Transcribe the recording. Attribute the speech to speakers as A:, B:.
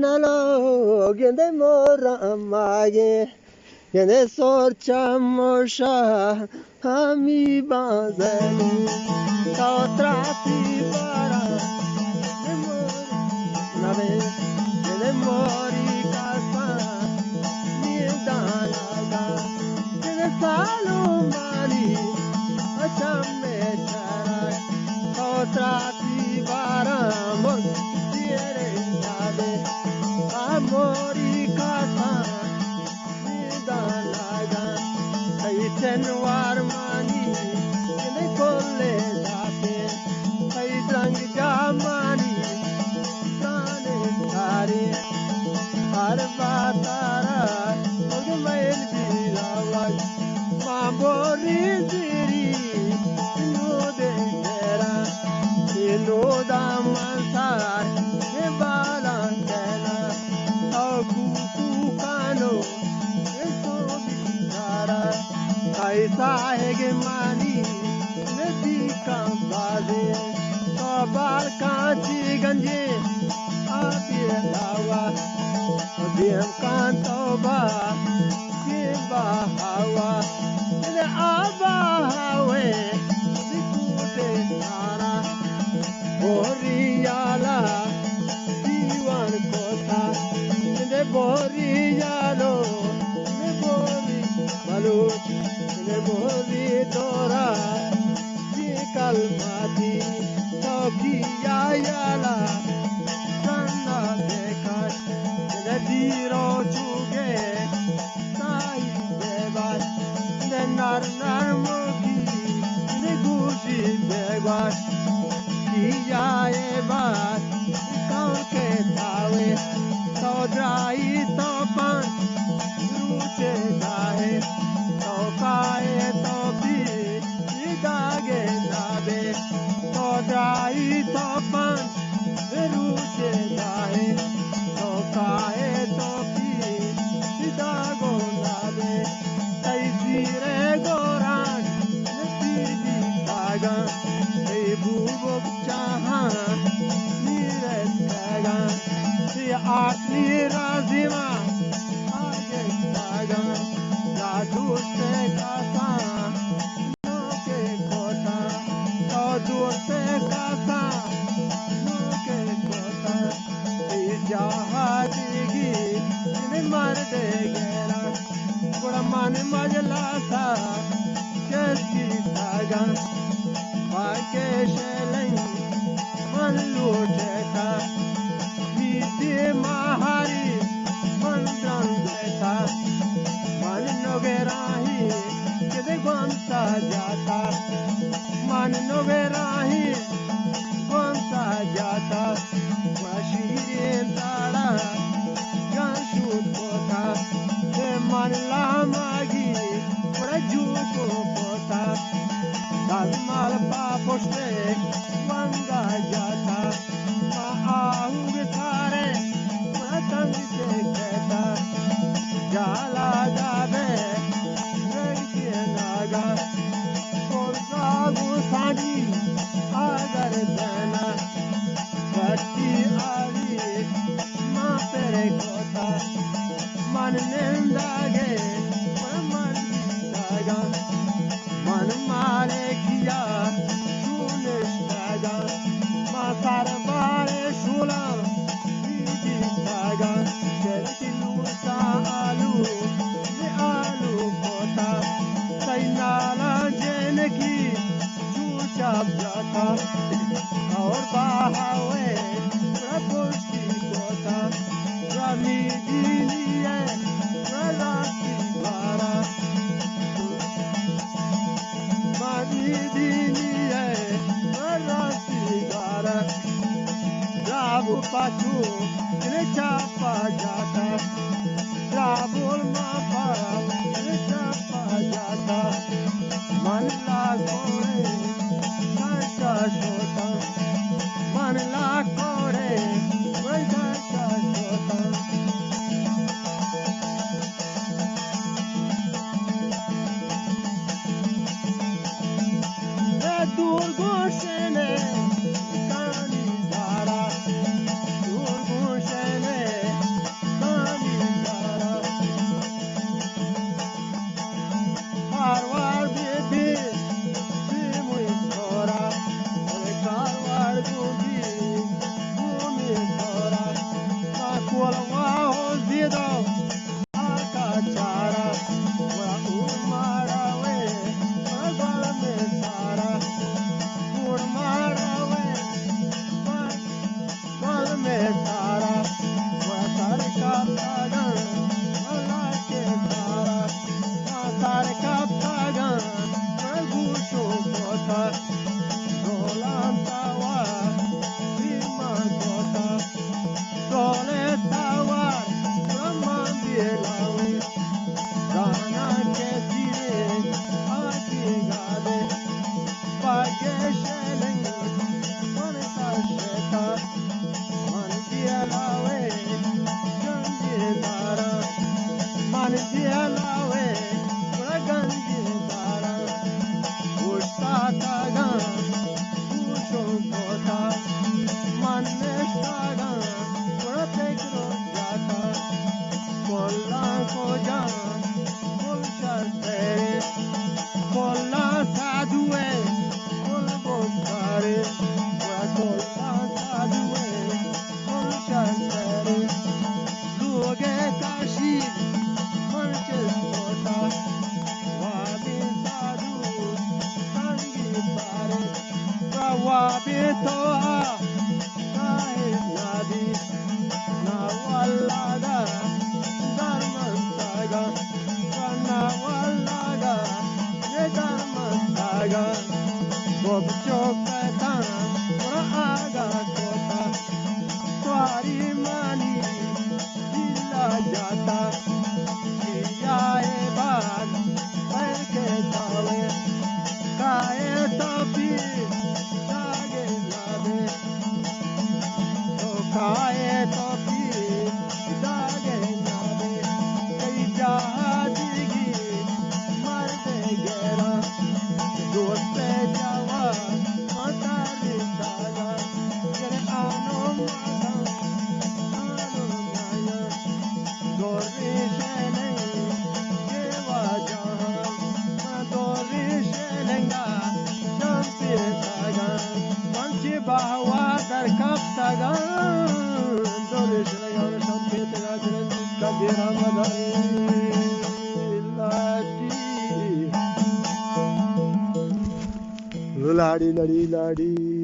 A: nalo gende mora mage gende sorcha mosha ami bazelu kautrati para nave gende mori kasa mi dalaga gende salumani achame chara kautrati para mor tiere nade amori kasa dalaga kaiten warmani kene kolle date kai drang jamani sane tare har batara og mail dirawaj mambori diri no de era no damansar e balangena agu kano kaisa hege mani nedi kambaze kabal kanchi ganje apie lawa odiem kantoba kimba hawa ne aba hawe sikute sara boriyala diwan kota ne boriyalo ne bori balut ne bori dora di kalmati toki yala sanna dekat ne diro chuge sai devat ne nar moki ne gushi devat kiya evat kaun ke tawe to drai to pan ruche dahe to kae to pi idage nabe to drai to pan ruche dahe to kae to pi idago nabe tai sire goran neti daga ei bubok chahan nire daga si atni razima la dulce casa no que cosa la dulce casa no que cosa y ya hadigi me mar de gera bada man majla sa keski saga paake shelai man luteta miti mahari man danta मन नोगेराही कदे गोंसा जाता मन नोगेराही गोंसा जाता वशीरें ताड़ा जाशूत कोता ते मन लामागी बड़ा जूतो कोता दाल पापोस्ते वंगा जाता मा आहूग थारे बड़ा तंग से कहता जाला जाबे रंगे नागा कोसा गुसाडी आगर देना भट्टी आली माँ तेरे कोता मन निंदागे मन दागा मन मारे किया तूने दागा माँ सार बारे शूला दीदी दागा तेरे लूटा आलू ने आलू पोता सैनाला जेन की चूचा जाता और बाहावे प्रपुष्टि कोता रामी दीनिये राती बारा मानी दीनिये राती बारा राबू पाचू ने चापा जाता राबुल मापा ने चापा जाता मन लागोरे नाचा शोता मन लागोरे नाचा शोता दूर गोशने कानी दारा दूर गोशने लाडी लडी लाडी